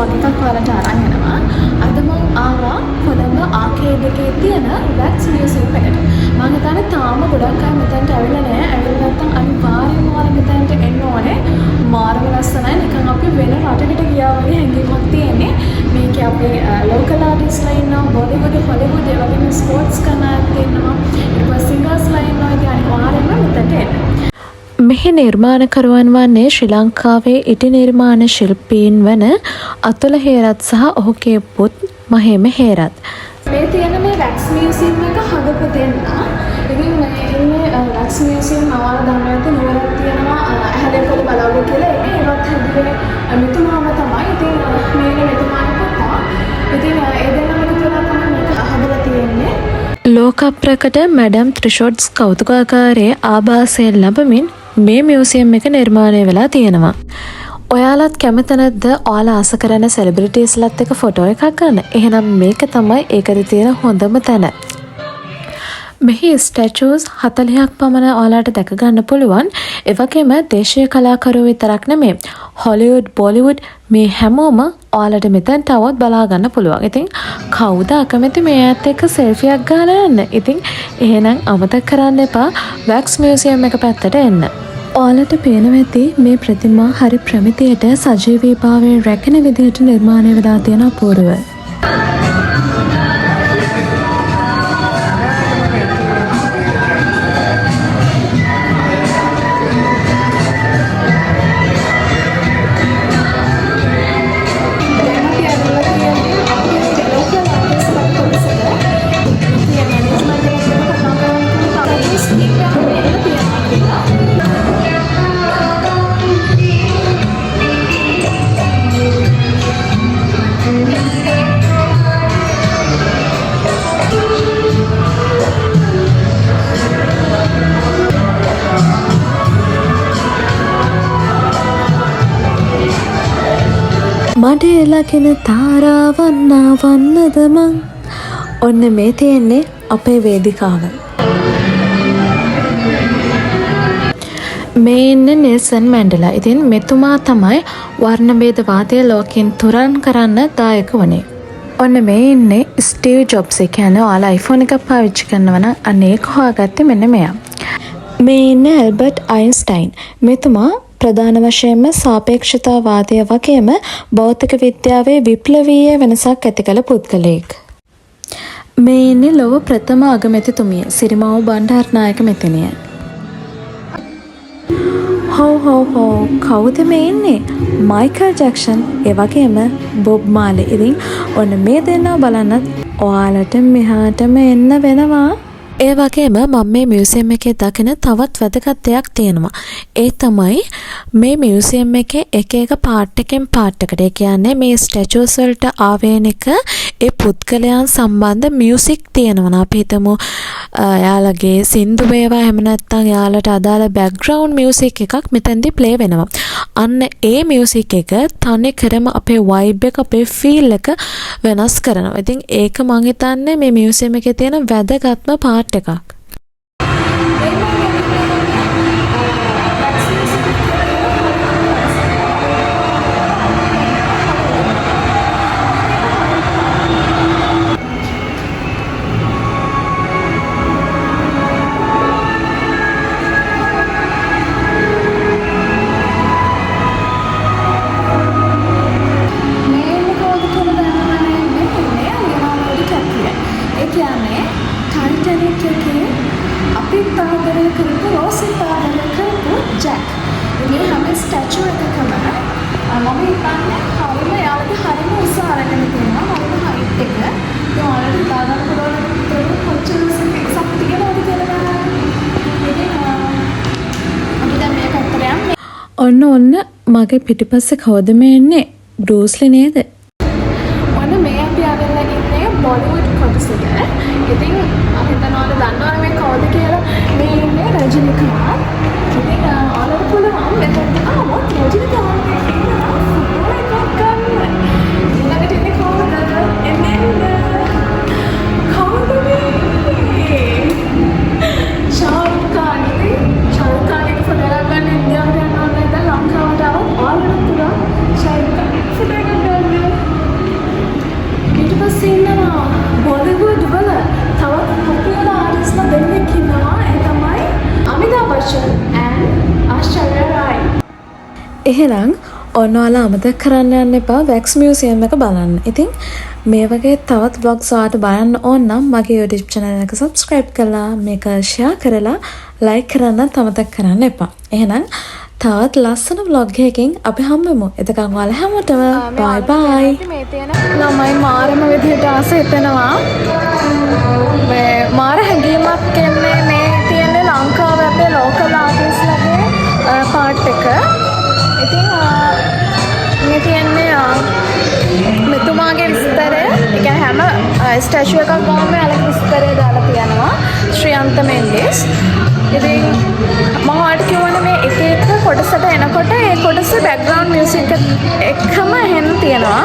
වගේ එකක් ඔයාලට අරන් එනවා. අද මම ආවා කොළඹ ආකේඩ් එකේ තියෙන වැක්ස් මියුසියම් එකට. මම හිතන්නේ තාම ගොඩක් අය මෙතනට ඇවිල්ලා නැහැ. ඇවිල්ලා නැත්නම් අනිවාර්යයෙන්ම ඔයාලා මෙතනට එන්න ඕනේ. මාර්ග ලස්සනයි. නිකන් අපි වෙන රටකට ගියා වගේ හැඟීමක් තියෙන්නේ. මේකේ අපේ ලෝකල් ආටිස්ට්ලා ඉන්නවා, බොලිවුඩ්, හොලිවුඩ් ඒ වගේම ස්පෝර්ට්ස් කරන අයත් ඉන්නවා. ඊට පස්සේ සිංගර්ස්ලා ඉන්නවා. ඉතින් අනිවාර්යයෙන්ම මෙතනට එන්න. මෙහි නිර්මාණකරුවන් වන්නේ ශ්‍රී ලංකාවේ ඉටි නිර්මාණ ශිල්පීන් වන අතුල හේරත් සහ ඔහුගේ පුත් මහේම හේරත්. මේ තියෙන මේ වැක්ස් මියුසියම් එක හදපු දෙන්න. ඉතින් මේ ඉන්නේ වැක්ස් මියුසියම් ආවලා දන්නවා ඇති නුවරක් තියෙනවා ඇහැලේපොළ බලවලු කියලා. ඒවත් හැදුවේ මෙතුමාම තමයි. ඉතින් මේ මෙතුමාගේ පුතා. ඉතින් ඒ දෙන්නම කියලා තමයි මේක හදලා තියෙන්නේ. ලෝක ප්‍රකට මැඩම් ත්‍රිෂෝට්ස් කෞතුකාගාරයේ ආභාසයෙන් ලැබමින් මේ මියුසියම් එක නිර්මාණය වෙලා තියෙනවා. ඔයාලත් කැමති නැද්ද ඔයාලා ආස කරන සෙලිබ්‍රිටිස්ලත් එක්ක ෆොටෝ එකක් ගන්න? එහෙනම් මේක තමයි ඒකේ තියෙන හොඳම තැන. මෙහි ස්ටැචුස් 40ක් පමණ ඔයාලට දැක ගන්න පුළුවන්. ඒ වගේම දේශීය කලාකරුවෝ විතරක් නෙමෙයි. හොලිවුඩ්, බොලිවුඩ් මේ හැමෝම ඔයාලට මෙතනට આવොත් බලා ගන්න පුළුවන්. ඉතින් කවුද අකමැති මේ ඇත් එක්ක සෙල්ෆියක් ගන්න යන්න? ඉතින් එහෙනම් අමතක කරන්න එපා වැක්ස් මියුසියම් එක පැත්තට එන්න. ඔයාලට පේනවා ඇති මේ ප්‍රතිමා හරි ප්‍රමිතියට සජීවීභාවයෙන් රැකෙන විදිහට නිර්මාණය වෙලා තියෙන අපූර්ව. මඩ එලගෙන තාරාවන්න වන්නද මං. ඔන්න මේ තියෙන්නේ අපේ වේදිකාව. මේ ඉන්නේ නෙල්සන් මැන්ඩෙලා. ඉතින් මෙතුමා තමයි වර්ණ භේදවාදය ලෝකෙන් තුරන් කරන්න දායක වුණේ. ඔන්න මේ ඉන්නේ ස්ටීව් ජොබ්ස්. ඒ කියන්නේ ඔයාලා iPhone එකක් පාවිච්චි කරනවා නම් අනේක හොයාගත්තේ මෙන්න මෙයා. මේ ඉන්නේ ඇල්බර්ට් අයින්ස්ටයින්. මෙතුමා ප්‍රධාන වශයෙන්ම සාපේක්ෂතාවාදය වගේම භෞතික විද්‍යාවේ විප්ලවීය වෙනසක් ඇති කළ පුද්ගලයෙක්. මේ ඉන්නේ ලොව ප්‍රථම අගමැතිතුමිය සිරිමාව් බණ්ඩාරනායක මෙතනිය. හෝ කවුද මේ ඉන්නේ? මයිකල් ජැක්සන් ඒ වගේම බොබ් මාලි. ඉතින් ඔන්න මේ දෙන්නා බලන්නත් ඔයාලට මෙහාටම එන්න වෙනවා. ඒ වගේම මම මේ මියුසියම් එකේ දකින තවත් වැදගත් දෙයක් තියෙනවා. ඒ තමයි මේ මියුසියම් එකේ එක එක පාර්ට් එකෙන් පාර්ට් එකට. ඒ කියන්නේ මේ ස්ටැචුස් වලට ආවේනික ඒ පුද්ගලයන් සම්බන්ධ මියුසික් තියෙනවා. අපි හිතමු යාළගේ සින්දු වේවා එහෙම නැත්නම් යාළට අදාළ බෑග්ග්‍රවුන්ඩ් මියුසික් එකක් මෙතෙන්දී ප්ලේ වෙනවා. අන්න ඒ මියුසික් එක තනි කරම අපේ වයිබ් එක අපේ ෆීල් එක වෙනස් කරනවා. ඉතින් ඒක මං හිතන්නේ මේ මියුසියම් එකේ තියෙන වැදගත්ම පාර්ට් එකක්. ඔන්න මගේ පිටිපස්සේ කවුද මේ ඉන්නේ? බෲස්ලි නේද? ඔන්න මේ අපි ආවෙලා ඉන්නේ බොලිවුඩ් කොටසට. ඉතින් අපි හිතනවා දන්නවනේ මේ කවුද කියලා. මේ ඉන්නේ රජිනිකාන්ත්. ඉතින් ඔයාලට පුළුවන් මෙතනට ආවොත් රජිනිකාන්ත් ඉන්නවා ෆොටෝ එකක් ගන්න. ඊළඟට ඉන්නේ කවුද? එන්නේ කවුද මේ? ශාරුඛ් ඛාන්. ශාරුඛ් ඛාන් එක ෆොටෝ එකක් ගන්න ඉන්දියාවට යනවා. ලංකාවට ආවොත් ඔයාලට පුළුවන් ශාරුඛ් ඛාන් ෆොටෝ එකක් ගන්න. එහෙනම් ඔන්න ඔයාලා අමතක කරන්න යන්න එපා වැක්ස් මියුසියම් එක බලන්න. ඉතින් මේ වගේ තවත් vlogs ඔයාලට බලන්න ඕන නම් මගේ YouTube channel එක subscribe කරලා මේක share කරලා like කරන්න අමතක කරන්න එපා. එහෙනම් තවත් ලස්සන vlog එකකින් අපි හම්බෙමු. එතකන් ඔයාලා හැමෝටම bye bye. මේ තියෙන ළමයි මාරම විදිහට ආස හිතෙනවා. මේ මාර හැඟීමක් එන්නේ මේ තියෙන ලංකාවේ අපේ local artistලාගේ part එක. ඉතින් මේ තියන්නේ මෙතුමාගේ විස්තරය. ඒ කියන්නේ හැම ස්ටැචු එකක් ගාම යාලගේ විස්තරය දාලා තියෙනවා. ශ්‍රියන්ත මෙන්ඩිස්. ඉතින් මම ඔයාලට කියවනේ මේ එක එක කොටසට එනකොට ඒ කොටස බෑග්ග්‍රවුන්ඩ් මියුසික් එකම එහෙම තියෙනවා.